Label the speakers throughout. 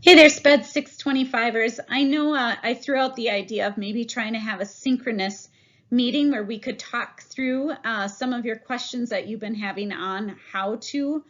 Speaker 1: Hey there, SPED 625ers. I know I threw out the idea of maybe trying to have a synchronous meeting where we could talk through some of your questions that you've been having on how to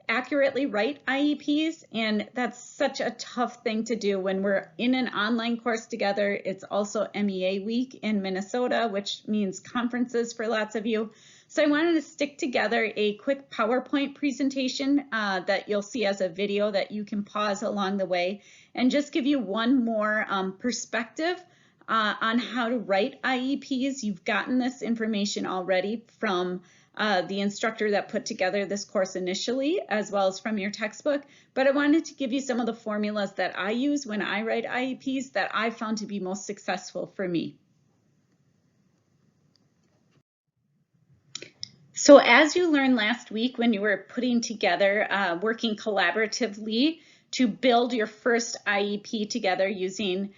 Speaker 1: accurately write IEPs. And that's such a tough thing to do when we're in an online course together. It's also MEA week in Minnesota, which means conferences for lots of you. So I wanted to stick together a quick PowerPoint presentation that you'll see as a video that you can pause along the way and just give you one more perspective on how to write IEPs. You've gotten this information already from the instructor that put together this course initially, as well as from your textbook, but I wanted to give you some of the formulas that I use when I write IEPs that I found to be most successful for me. So as you learned last week when you were putting together, working collaboratively to build your first IEP together using,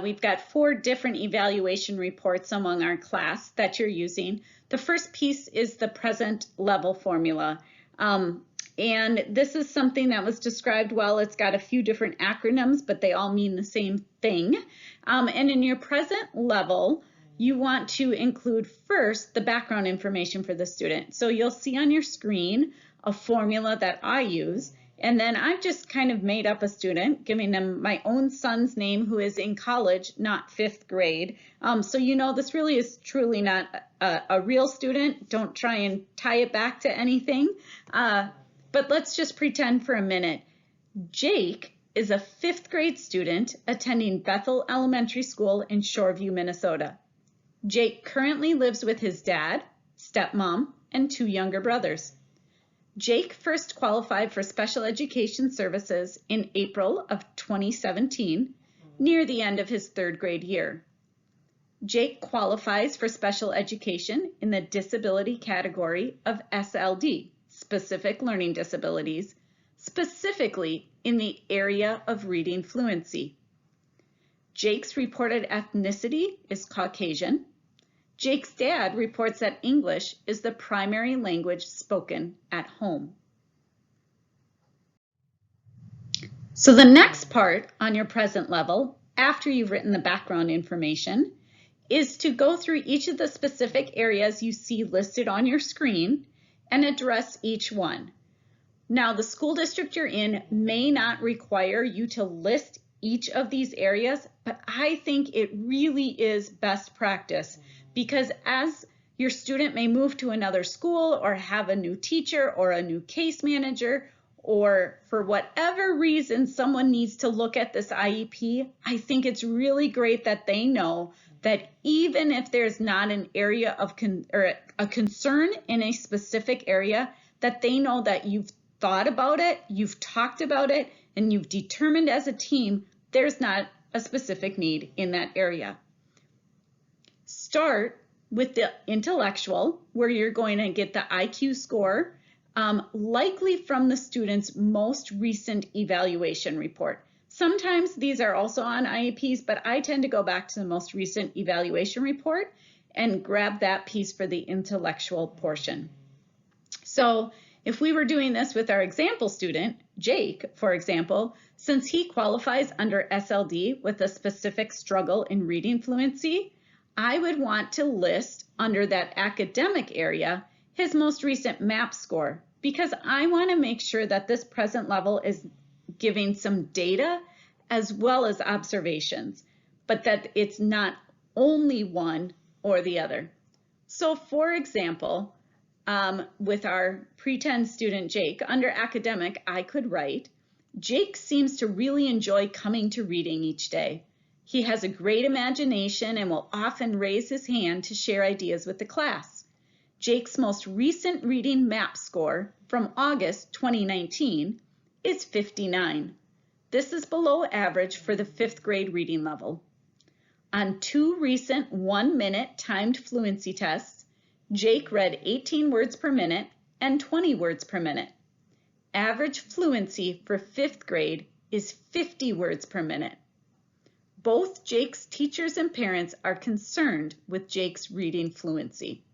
Speaker 1: we've got 4 different evaluation reports among our class that you're using. The first piece is the present level formula. And this is something that was described well. It's got a few different acronyms, but they all mean the same thing. And in your present level, you want to include first the background information for the student. So you'll see on your screen a formula that I use, and then I've just kind of made up a student, giving them my own son's name who is in college, not 5th grade. So you know this really is truly not a real student. Don't try and tie it back to anything. But let's just pretend for a minute. Jake is a 5th grade student attending Bethel Elementary School in Shoreview, Minnesota. Jake currently lives with his dad, stepmom, and 2 younger brothers. Jake first qualified for special education services in April of 2017, near the end of his 3rd grade year. Jake qualifies for special education in the disability category of SLD, specific learning disabilities, specifically in the area of reading fluency. Jake's reported ethnicity is Caucasian. Jake's dad reports that English is the primary language spoken at home. So the next part on your present level, after you've written the background information, is to go through each of the specific areas you see listed on your screen and address each one. Now, the school district you're in may not require you to list each of these areas, but I think it really is best practice because as your student may move to another school or have a new teacher or a new case manager, or for whatever reason someone needs to look at this IEP, I think it's really great that they know that even if there's not an area of a concern in a specific area, that they know that you've thought about it, you've talked about it, and you've determined as a team there's not a specific need in that area. Start with the intellectual, where you're going to get the IQ score, likely from the student's most recent evaluation report. Sometimes these are also on IEPs, but I tend to go back to the most recent evaluation report and grab that piece for the intellectual portion. So if we were doing this with our example student, Jake, for example, since he qualifies under SLD with a specific struggle in reading fluency, I would want to list under that academic area his most recent MAP score, because I want to make sure that this present level is giving some data as well as observations, but that it's not only one or the other. So for example, with our pretend student Jake, under academic, I could write, Jake seems to really enjoy coming to reading each day. He has a great imagination and will often raise his hand to share ideas with the class. Jake's most recent reading MAP score from August 2019 is 59. This is below average for the 5th grade reading level. On 2 recent 1-minute timed fluency tests, Jake read 18 words per minute and 20 words per minute. Average fluency for 5th grade is 50 words per minute. Both Jake's teachers and parents are concerned with Jake's reading fluency.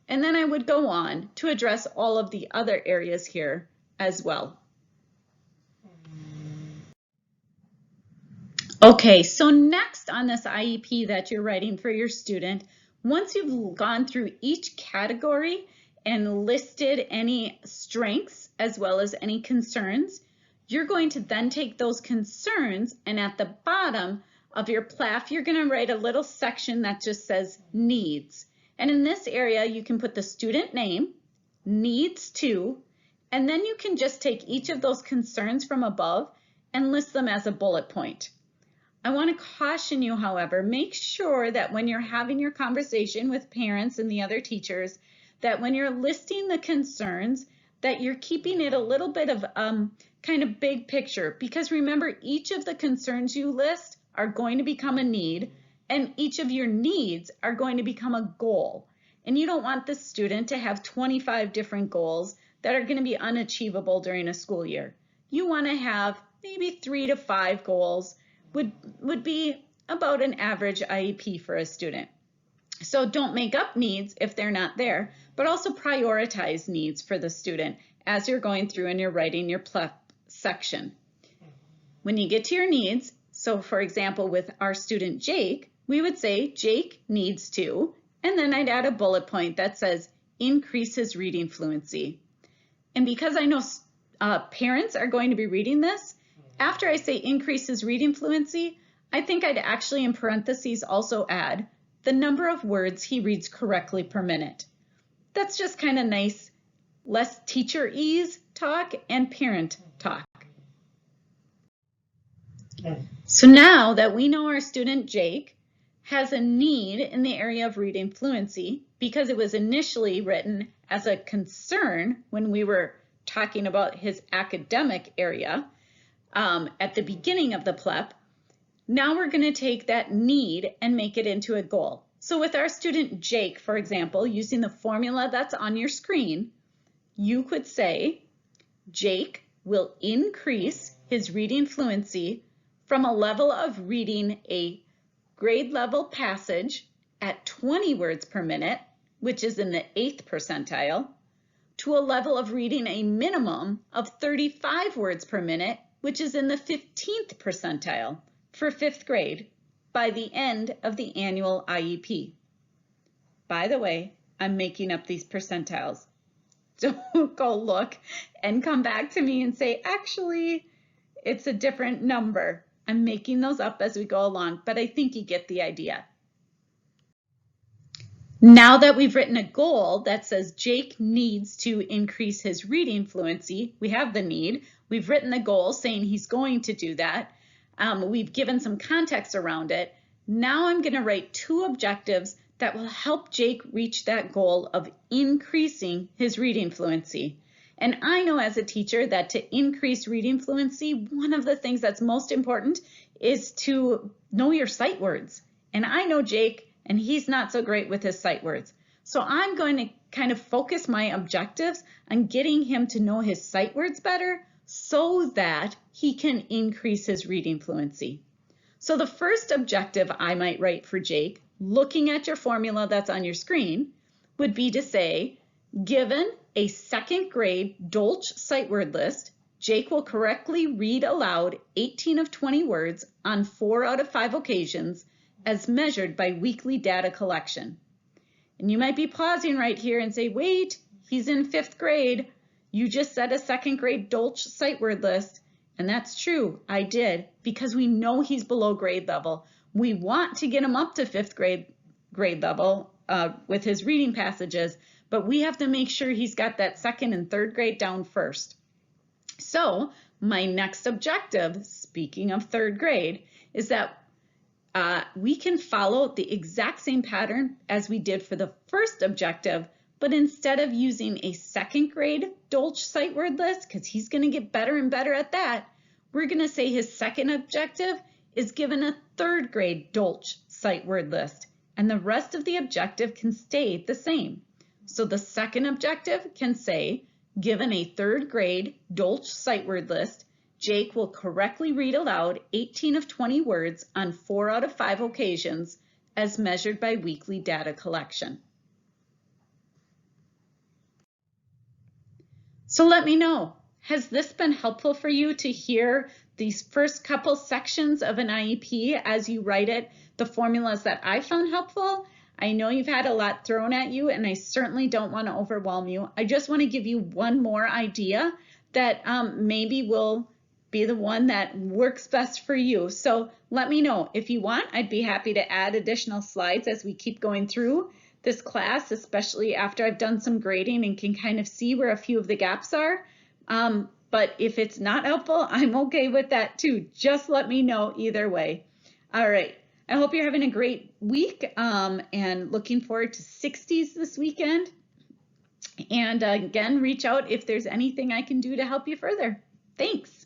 Speaker 1: And then I would go on to address all of the other areas here as well. Okay, so next on this IEP that you're writing for your student, once you've gone through each category and listed any strengths as well as any concerns, you're going to then take those concerns and at the bottom of your PLAF, you're going to write a little section that just says needs. And in this area, you can put the student name, needs to, and then you can just take each of those concerns from above and list them as a bullet point. I want to caution you, however, make sure that when you're having your conversation with parents and the other teachers, that when you're listing the concerns, that you're keeping it a little bit of kind of big picture, because remember, each of the concerns you list are going to become a need, and each of your needs are going to become a goal. And you don't want the student to have 25 different goals that are going to be unachievable during a school year. You want to have maybe 3 to 5 goals would be about an average IEP for a student. So don't make up needs if they're not there, but also prioritize needs for the student as you're going through and you're writing your PLEP section. When you get to your needs, so for example, with our student Jake, we would say Jake needs to, and then I'd add a bullet point that says increase his reading fluency. And because I know parents are going to be reading this, after I say increase his reading fluency, I think I'd actually in parentheses also add the number of words he reads correctly per minute. That's just kind of nice, less teacher-ease talk and parent talk. So now that we know our student Jake has a need in the area of reading fluency, because it was initially written as a concern when we were talking about his academic area, at the beginning of the PLEP, now we're going to take that need and make it into a goal. So with our student Jake, for example, using the formula that's on your screen, you could say Jake will increase his reading fluency from a level of reading a grade level passage at 20 words per minute, which is in the 8th percentile, to a level of reading a minimum of 35 words per minute, which is in the 15th percentile for 5th grade by the end of the annual IEP. By the way, I'm making up these percentiles. Don't go look and come back to me and say, actually, it's a different number. I'm making those up as we go along, but I think you get the idea. Now that we've written a goal that says Jake needs to increase his reading fluency, we have the need, we've written the goal saying he's going to do that, we've given some context around it. Now I'm going to write 2 objectives that will help Jake reach that goal of increasing his reading fluency. And I know as a teacher that to increase reading fluency, one of the things that's most important is to know your sight words. And I know Jake, and he's not so great with his sight words. So I'm going to kind of focus my objectives on getting him to know his sight words better so that he can increase his reading fluency. So the first objective I might write for Jake, looking at your formula that's on your screen, would be to say, given a 2nd grade Dolch sight word list, Jake will correctly read aloud 18 of 20 words on 4 out of 5 occasions as measured by weekly data collection. And you might be pausing right here and say, wait, he's in 5th grade. You just said a 2nd grade Dolch sight word list. And that's true, I did, because we know he's below grade level. We want to get him up to 5th grade level with his reading passages, but we have to make sure he's got that 2nd and 3rd grade down first. So my next objective, speaking of 3rd grade, is that we can follow the exact same pattern as we did for the first objective, but instead of using a 2nd grade Dolch sight word list, because he's going to get better and better at that, we're going to say his 2nd objective is given a 3rd grade Dolch sight word list, and the rest of the objective can stay the same. So the 2nd objective can say, given a 3rd grade Dolch sight word list, Jake will correctly read aloud 18 of 20 words on 4 out of 5 occasions as measured by weekly data collection. So let me know, Has this been helpful for you to hear these first couple sections of an IEP as you write it, the formulas that I found helpful? I know you've had a lot thrown at you, and I certainly don't want to overwhelm you. I just want to give you one more idea that maybe will be the one that works best for you. So let me know if you want. I'd be happy to add additional slides as we keep going through this class, especially after I've done some grading and can kind of see where a few of the gaps are. But if it's not helpful, I'm okay with that too. Just let me know either way. All right. I hope you're having a great week and looking forward to 60s this weekend. And again, reach out if there's anything I can do to help you further. Thanks.